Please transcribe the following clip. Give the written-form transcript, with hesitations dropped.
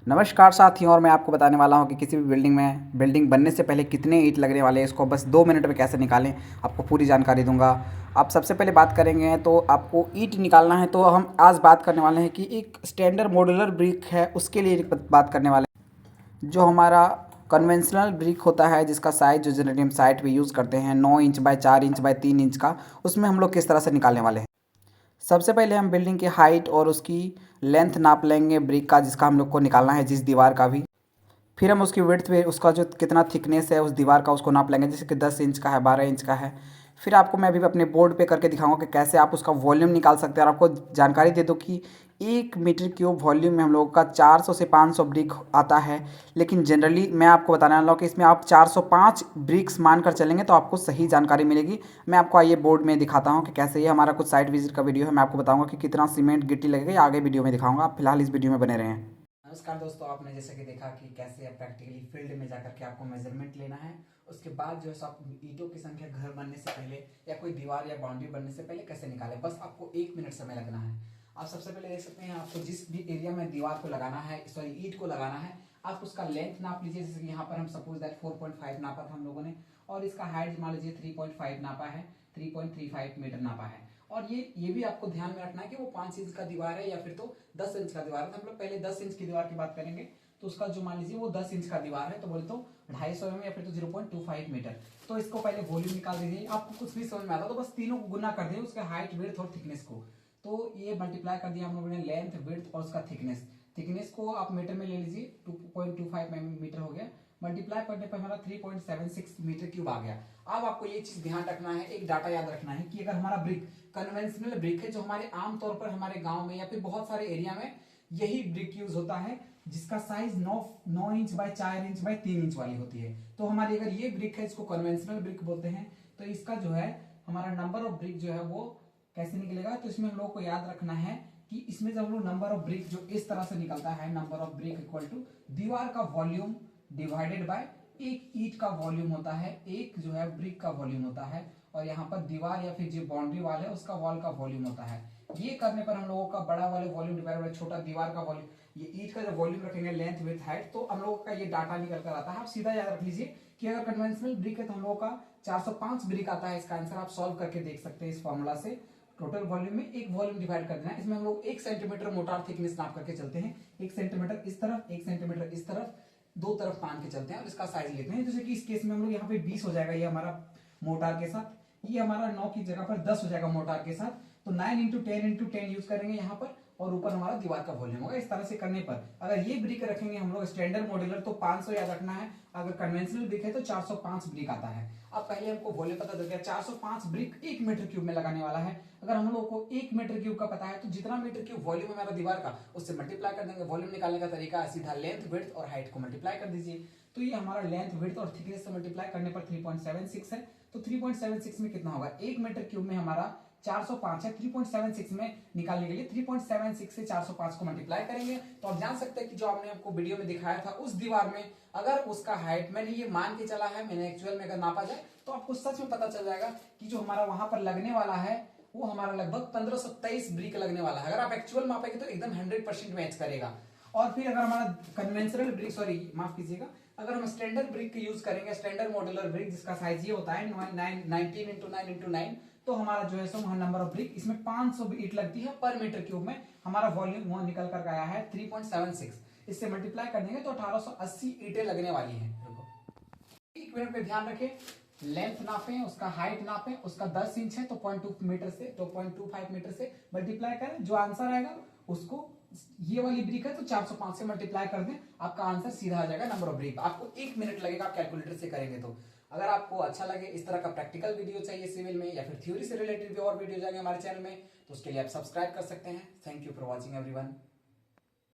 नमस्कार साथियों, और मैं आपको बताने वाला हूँ कि किसी भी बिल्डिंग बनने से पहले कितने ईंट लगने वाले हैं, इसको बस 2 मिनट में कैसे निकालें। आपको पूरी जानकारी दूंगा। आप सबसे पहले बात करेंगे तो आपको ईंट निकालना है, तो हम आज बात करने वाले हैं कि एक स्टैंडर्ड मॉड्यूलर ब्रिक है उसके लिए बात करने वाले हैं। जो हमारा कन्वेंशनल ब्रिक होता है, जिसका साइज जो जनरली हम साइट पे यूज़ करते हैं 9 inch by 4 inch by 3 inch का, उसमें हम लोग किस तरह से निकालने वाले हैं। सबसे पहले हम बिल्डिंग की हाइट और उसकी लेंथ नाप लेंगे ब्रिक का, जिसका हम लोग को निकालना है, जिस दीवार का भी। फिर हम उसकी विड्थ पे उसका जो कितना थिकनेस है उस दीवार का, उसको नाप लेंगे, जैसे कि 10 इंच का है, 12 इंच का है। फिर आपको मैं अभी अपने बोर्ड पे करके दिखाऊंगा कि कैसे आप उसका वॉल्यूम निकाल सकते हैं। और आपको जानकारी दे दूँ कि 1 मीटर क्यूब वॉल्यूम में हम लोगों का 400 से 500 ब्रिक आता है। लेकिन जनरली मैं आपको बताने वाला हूँ कि इसमें आप 405 ब्रिक्स मानकर चलेंगे तो आपको सही जानकारी मिलेगी। मैं आपको आइए बोर्ड में दिखाता हूँ कि कैसे। ये हमारा कुछ साइट विजिट का वीडियो है। मैं आपको बताऊँगा कि कितना सीमेंट गिट्टी लगेगा, ये आगे वीडियो में दिखाऊँगा। आप फिलहाल इस वीडियो में बने रहें। नमस्कार दोस्तों, आपने जैसे कि देखा कि कैसे प्रैक्टिकली फील्ड में जाकर के आपको मेजरमेंट लेना है। उसके बाद जो है सब ईंटों की संख्या घर बनने से पहले या कोई दीवार या बाउंड्री बनने से पहले कैसे निकालें। बस आपको 1 मिनट समय लगना है। आप सबसे पहले देख सकते हैं, आपको जिस भी एरिया में दीवार को लगाना है, सॉरी ईंट को लगाना है, आप उसका लेंथ नाप लीजिए। जैसे कि यहाँ पर हम सपोज दैट 4.5 नापा था हम लोगों ने, और इसका हाइट मान लीजिए 3.5 नापा है, 3.35 मीटर नापा है। और ये भी आपको ध्यान में रखना है कि वो 5 इंच का दीवार है या फिर तो 10 इंच का दीवार है। तो हम लोग पहले 10 इंच की दीवार की बात करेंगे। तो उसका जो मान लीजिए वो 10 इंच का दीवार है, तो बोले तो 250 में या फिर तो 0.25 मीटर। तो इसको पहले वॉल्यूम निकाल दीजिए। आपको कुछ भी समझ में आता तो बस तीनों को गुना कर दिए, उसके हाइट, विड्थ और थिकनेस को। तो ये मल्टीप्लाई कर दिया हम लोगों ने, लेंथ, विड्थ और उसका थिकनेस। थिकनेस को आप मीटर में ले लीजिए, 2.25 मीटर हो गया। मल्टीप्लाई करने पर हमारा 3.76 मीटर क्यूब आ गया। अब आपको ये चीज ध्यान रखना है, एक डाटा याद रखना है कि अगर हमारा ब्रिक कन्वेंशनल ब्रिक है, जो हमारे आमतौर पर हमारे गांव में या फिर बहुत सारे एरिया में यही ब्रिक यूज होता है, जिसका size 9 inch by 4 inch by 3 inch वाली होती है। तो हमारी अगर ये ब्रिक है, इसको कन्वेंशनल ब्रिक बोलते हैं। तो इसका जो है हमारा नंबर ऑफ ब्रिक जो है वो कैसे निकलेगा, तो इसमें हम लोग को याद रखना है कि इसमें जब हम लोग नंबर ऑफ ब्रिक जो इस तरह से निकलता है, number of brick equal to दीवार का वॉल्यूम डिवाइडेड बाय एक ईंट का वॉल्यूम होता है, एक जो है ब्रिक का वॉल्यूम होता है, और यहाँ पर दीवार या फिर जो बाउंड्री वाल है उसका वॉल का वॉल्यूम होता है। ये करने पर हम लोगों का बड़ा वाले वॉल्यूम डिवाइड बाय छोटा दीवार का वॉल्यूम, ये ईंट का जो वॉल्यूम रखेंगे, लेंथ, विड्थ, हाइट, तो हम लोगों का ये डाटा निकल कर आता है। आप सीधा याद रख लीजिए कि अगर कन्वेंशनल ब्रिक है तो हम लोगों का 405 ब्रिक आता है। इसका आंसर आप सॉल्व करके देख सकते हैं इस फॉर्मूला से। टोटल वॉल्यूम में एक वॉल्यूम डिवाइड कर देना है। इसमें हम लोग 1 सेंटीमीटर मोटार थिकनेस नाप करके चलते हैं। 1 सेंटीमीटर इस तरफ, 1 सेंटीमीटर इस तरफ, दो तरफ मान के चलते हैं और इसका साइज लेते हैं। जैसे कि इस केस में हम लोग यहाँ पे 20 हो जाएगा ये हमारा मोटार के साथ, ये हमारा 9 की जगह पर 10 हो जाएगा मोटार के साथ। तो 9 इंटू 10 यूज करेंगे यहाँ पर, और ऊपर हमारा दीवार का वॉल्यूम होगा। इस तरह से करने पर अगर ये ब्रिक रखेंगे हम लोग स्टैंडर्ड मॉड्यूलर, तो 500 याद रखना है। अगर कन्वेंशनल ब्रिक है तो 405 ब्रिक आता है। अब पहले हमको वॉल्यूम पता चल गया, 405 ब्रिक 1 मीटर क्यूब में लगाने वाला है। अगर हम लोग को 1 मीटर क्यूब का पता है तो जितना मीटर क्यूब वॉल्यूम है हमारा दीवार का, उससे मल्टीप्लाई कर देंगे। वॉल्यूम निकालने का तरीका है सीधा लेंथ, विड्थ और हाइट को मल्टीप्लाई कर दीजिए। तो ये हमारा लेंथ, विड्थ और थिकनेस से मल्टीप्लाई करने पर 3.76 है। तो 3.76 में कितना होगा, 1 मीटर क्यूब में हमारा 405 है। 3.76 में निकालने के लिए 3.76 से 405 को मल्टीप्लाई करेंगे। तो आप जान सकते हैं कि जो आपने आपको वीडियो में दिखाया था उस दीवार में, अगर उसका हाइट, मैंने ये मान के चला है, मैंने एक्चुअल में अगर नापा जाए तो आपको सच में पता चल जाएगा कि जो हमारा वहां पर लगने वाला है वो हमारा लगभग 1523 ब्रिक लगने वाला है। अगर आप एक्चुअल मापेंगे तो एकदम 100% मैच करेगा। और फिर अगर हमारा कन्वेंशनल ब्रिक, सॉरी माफ कीजिएगा, अगर हम स्टैंडर्ड ब्रिक यूज करेंगे, स्टैंडर्ड मॉड्यूलर ब्रिक जिसका साइज ये होता है 19 इंटू 9 इंटू 9, तो हमारा जो है सो वहां नंबर ऑफ ब्रिक, इसमें 500 ईंट लगती है पर मीटर क्यूब में। हमारा वॉल्यूम वहां निकल कर आया है 3.76। इससे मल्टीप्लाई कर देंगे तो 1880 ईंटें लगने वाली हैं। 1 मिनट में ध्यान रखें, लेंथ नापें, उसका हाइट नापें, उसका 10 इंच है तो 0.2 मीटर से, तो 0.25 मीटर से मल्टीप्लाई करें। जो आंसर आएगा उसको, ये वाली ब्रिक है तो 405 से मल्टीप्लाई कर दें, आपका आंसर सीधा आ जाएगा नंबर ऑफ ब्रिक। आपको 1 मिनट लगेगा आप कैलकुलेटर से करेंगे तो। अगर आपको अच्छा लगे, इस तरह का प्रैक्टिकल वीडियो चाहिए सिविल में या फिर थ्योरी से रिलेटेड भी और वीडियो जाएंगे हमारे चैनल में, तो उसके लिए आप सब्सक्राइब कर सकते हैं। Thank you for watching everyone.